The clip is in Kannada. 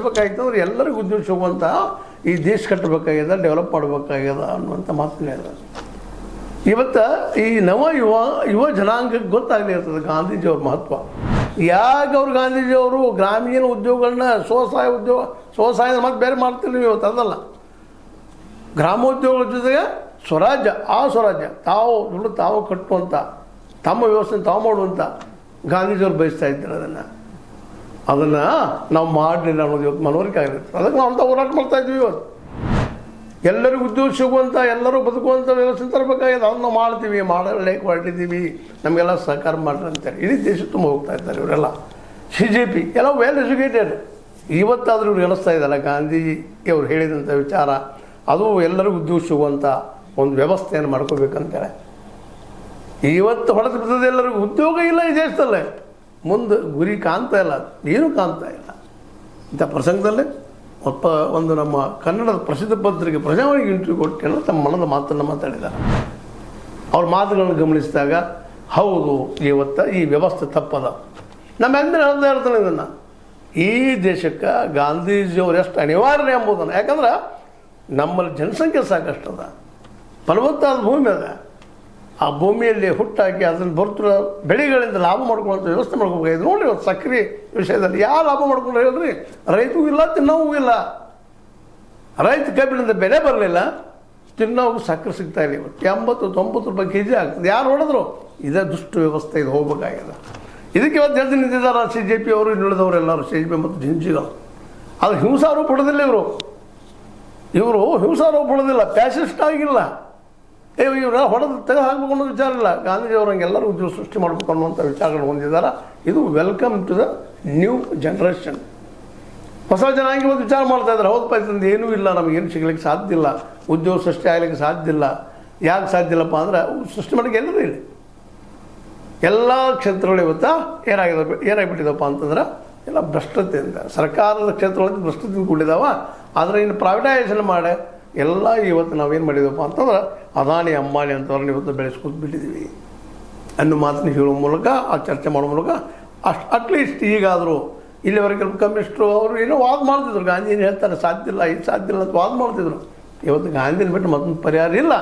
ಬೆಳೆಸ್ಬೇಕಾಗಿತ್ತು ಅಂದ್ರೆ ಎಲ್ಲರಿಗೂ ಉದ್ಯೋಗ ಸಿಗುವಂಥ ಈ ದೇಶ ಕಟ್ಟಬೇಕಾಗ್ಯದ, ಡೆವಲಪ್ ಮಾಡಬೇಕಾಗ್ಯದ ಅನ್ನುವಂಥ ಮಾತನ್ನ ಹೇಳಿದ್ರು. ಇವತ್ತು ಈ ಯುವ ಜನಾಂಗಕ್ಕೆ ಗೊತ್ತಾಗಲಿ ಇರ್ತದೆ ಗಾಂಧೀಜಿಯವ್ರ ಮಹತ್ವ. ಯಾಕೆ ಅವ್ರು ಗಾಂಧೀಜಿಯವರು ಗ್ರಾಮೀಣ ಉದ್ಯೋಗಗಳನ್ನ ಸ್ವಸಹಾಯದ ಮತ್ತೆ ಬೇರೆ ಮಾಡ್ತಿಲ್ಲ ಇವತ್ತು. ಅದಲ್ಲ, ಗ್ರಾಮೋದ್ಯೋಗಗಳ ಜೊತೆಗೆ ಸ್ವರಾಜ್ಯ, ಆ ಸ್ವರಾಜ್ಯ ತಾವು ಕಟ್ಟುವಂಥ, ತಮ್ಮ ವ್ಯವಸ್ಥೆ ತಾವು ಮಾಡುವಂಥ ಗಾಂಧೀಜಿಯವ್ರು ಬಯಸ್ತಾ ಇದ್ದಾರೆ. ಅದನ್ನು ನಾವು ಮಾಡಲಿಲ್ಲ ಅನ್ನೋದು ಇವತ್ತು ಮನವರಿಕೆ ಆಗಿರುತ್ತೆ. ಅದಕ್ಕೆ ನಾವು ಅಂತ ಹೋರಾಟ ಮಾಡ್ತಾ ಇದ್ವಿ. ಇವತ್ತು ಎಲ್ಲರಿಗೂ ಉದ್ಯೋಗ ಸಿಗುವಂಥ, ಎಲ್ಲರೂ ಬದುಕುವಂಥ ವ್ಯವಸ್ಥೆ ತರಬೇಕಾಗಿದೆ. ಅದನ್ನು ಮಾಡ್ತೀವಿ, ಮಾಡಲಿಕ್ಕೆ ಹೊರಟಿದ್ದೀವಿ, ನಮಗೆಲ್ಲ ಸಹಕಾರ ಮಾಡ್ರಿ ಅಂತಾರೆ. ಇಡೀ ದೇಶ ತುಂಬ ಹೋಗ್ತಾ ಇದ್ದಾರೆ ಇವರೆಲ್ಲ. CJP ಎಲ್ಲ ವೆಲ್ ಎಜುಕೇಟೆಡ್. ಇವತ್ತಾದರೂ ಇವ್ರು ಹೇಳಿಸ್ತಾ ಇದ್ದಾರೆ ಗಾಂಧೀಜಿ ಅವ್ರು ಹೇಳಿದಂಥ ವಿಚಾರ. ಅದು ಎಲ್ಲರಿಗೂ ಉದ್ಯೋಗ ಸಿಗುವಂಥ ಒಂದು ವ್ಯವಸ್ಥೆಯನ್ನು ಮಾಡ್ಕೋಬೇಕಂತೇಳಿ ಇವತ್ತು ಹೊಡೆದು ಬಿದ್ದದೆ. ಎಲ್ಲರಿಗೂ ಉದ್ಯೋಗ ಇಲ್ಲ ಈ ದೇಶದಲ್ಲೇ, ಮುಂದೆ ಗುರಿ ಕಾಣ್ತಾ ಇಲ್ಲ, ಏನೂ ಕಾಣ್ತಾ ಇಲ್ಲ. ಇಂಥ ಪ್ರಸಂಗದಲ್ಲಿ ಒಂದು ನಮ್ಮ ಕನ್ನಡದ ಪ್ರಸಿದ್ಧ ಪತ್ರಿಕೆ ಪ್ರಜಾವಾಣಿಗೆ ಇಂಟರ್ವ್ಯೂ ಕೊಟ್ಟು ತಮ್ಮ ಮನದ ಮಾತನ್ನು ಮಾತಾಡಿದ್ದಾರೆ. ಅವ್ರ ಮಾತುಗಳನ್ನು ಗಮನಿಸಿದಾಗ ಹೌದು, ಇವತ್ತು ಈ ವ್ಯವಸ್ಥೆ ತಪ್ಪದ. ನಮ್ಮ ಎಂದಿನ ಹೇಳ್ತಾ ಇರ್ತಾನೆ ಇದನ್ನು. ಈ ದೇಶಕ್ಕೆ ಗಾಂಧೀಜಿಯವರು ಎಷ್ಟು ಅನಿವಾರ್ಯ ಎಂಬುದನ್ನು, ಯಾಕಂದ್ರೆ ನಮ್ಮಲ್ಲಿ ಜನಸಂಖ್ಯೆ ಸಾಕಷ್ಟದ, ಫಲವತ್ತಾದ ಭೂಮಿ ಅದ. ಆ ಭೂಮಿಯಲ್ಲಿ ಹುಟ್ಟಾಕಿ ಅದನ್ನು ಬರ್ತಿರೋ ಬೆಳೆಗಳಿಂದ ಲಾಭ ಮಾಡ್ಕೊಳ್ಳೋಂಥ ವ್ಯವಸ್ಥೆ ಮಾಡ್ಕೋಬೇಕಾಗಿದೆ. ನೋಡಿರಿ ಇವತ್ತು ಸಕ್ರೆ ವಿಷಯದಲ್ಲಿ ಯಾವ ಲಾಭ ಮಾಡ್ಕೊಂಡು ಹೇಳ್ರಿ, ರೈತಗೂ ಇಲ್ಲ, ತಿನ್ನೋವು ಇಲ್ಲ. ರೈತ ಕಬ್ಬಿನಿಂದ ಬೆಲೆ ಬರಲಿಲ್ಲ, ತಿನ್ನೋವು ಸಕ್ಕರೆ ಸಿಗ್ತಾ ಇಲ್ಲ. ಇವತ್ತು 80-90 ರೂಪಾಯಿ KG ಆಗ್ತದೆ. ಯಾರು ಹೊಡೆದ್ರು? ಇದೇ ದುಷ್ಟ ವ್ಯವಸ್ಥೆ, ಇದು ಹೋಗ್ಬೇಕಾಗಿದೆ. ಇದಕ್ಕೆ ಇವತ್ತು ಎದ್ದು ನಿಂತಿದ್ದಾರೆ CJP ಅವರು, ಇನ್ನುಳಿದವರು ಎಲ್ಲರೂ, CJP ಮತ್ತು ಜಿಂಜಿಗಳು. ಅದು ಹಿಂಸಾರೋಪ ಹೊಡೆದಿಲ್ಲ ಇವರು ಹಿಂಸಾರೋಪ ಹೊಡೆದಿಲ್ಲ, ಪ್ಯಾಸಿಸ್ಟ್ ಆಗಿಲ್ಲ. ಇವರು ಹೊಡೆದು ತೆಗೆದು ಹಾಕಬೇಕು ಅನ್ನೋ ವಿಚಾರ ಇಲ್ಲ. ಗಾಂಧೀಜಿಯವರು ಹಂಗೆಲ್ಲರೂ ಉದ್ಯೋಗ ಸೃಷ್ಟಿ ಮಾಡಬೇಕು ಅನ್ನುವಂಥ ವಿಚಾರಗಳು ಹೊಂದಿದ್ದಾರೆ. ಇದು welcome to the new generation. ಹೊಸ ಜನಾಂಗ ಒಂದು ವಿಚಾರ ಮಾಡ್ತಾ ಇದ್ದಾರೆ. ಹೌದು ಪಾಯ್ತಂದು ಏನೂ ಇಲ್ಲ, ನಮಗೇನು ಸಿಗ್ಲಿಕ್ಕೆ ಸಾಧ್ಯ ಇಲ್ಲ, ಉದ್ಯೋಗ ಸೃಷ್ಟಿ ಆಗಲಿಕ್ಕೆ ಸಾಧ್ಯ ಇಲ್ಲ. ಯಾಕೆ ಸಾಧ್ಯ ಇಲ್ಲಪ್ಪ ಅಂದ್ರೆ ಸೃಷ್ಟಿ ಮಾಡೋಕ್ಕೆ ಎಲ್ಲರೂ ಇಲ್ಲ. ಎಲ್ಲ ಕ್ಷೇತ್ರಗಳು ಇವತ್ತು ಏನಾಗಿಬಿಟ್ಟಿದಪ್ಪ ಅಂತಂದ್ರೆ ಎಲ್ಲ ಭ್ರಷ್ಟತೆಯಿಂದ, ಸರ್ಕಾರದ ಕ್ಷೇತ್ರಗಳಲ್ಲಿ ಭ್ರಷ್ಟತೆಯಿಂದ ಕೂಡಿದಾವ. ಆದರೆ ಇನ್ನು ಪ್ರೈವೇಟೈಸೇಷನ್ ಮಾಡಿ ಎಲ್ಲ ಇವತ್ತು ನಾವೇನು ಮಾಡಿದಪ್ಪ ಅಂತಂದ್ರೆ ಅದಾನಿ ಅಂಬಾನಿ ಅಂತವ್ರನ್ನ ಇವತ್ತು ಬೆಳೆಸ್ಕೊತ ಬಿಟ್ಟಿದ್ದೀವಿ ಅನ್ನೋ ಮಾತನ್ನ ಹೇಳೋ ಮೂಲಕ, ಆ ಚರ್ಚೆ ಮಾಡೋ ಮೂಲಕ ಅಟ್ಲೀಸ್ಟ್ ಈಗಾದರೂ ಇಲ್ಲಿವರೆಗೆ ಕಮ್ಯುನಿಸ್ಟ್ರು ಅವರು ಏನೋ ವಾದ ಮಾಡ್ತಿದ್ರು. ಗಾಂಧಿನ ಹೇಳ್ತಾರೆ ಸಾಧ್ಯ ಇಲ್ಲ, ಇದು ಸಾಧ್ಯ ಇಲ್ಲ ಅಂತ ವಾದ ಮಾಡ್ತಿದ್ರು. ಇವತ್ತು ಗಾಂಧಿನ ಬಿಟ್ಟು ಮತ್ತೊಂದು ಪರಿಹಾರ ಇಲ್ಲ.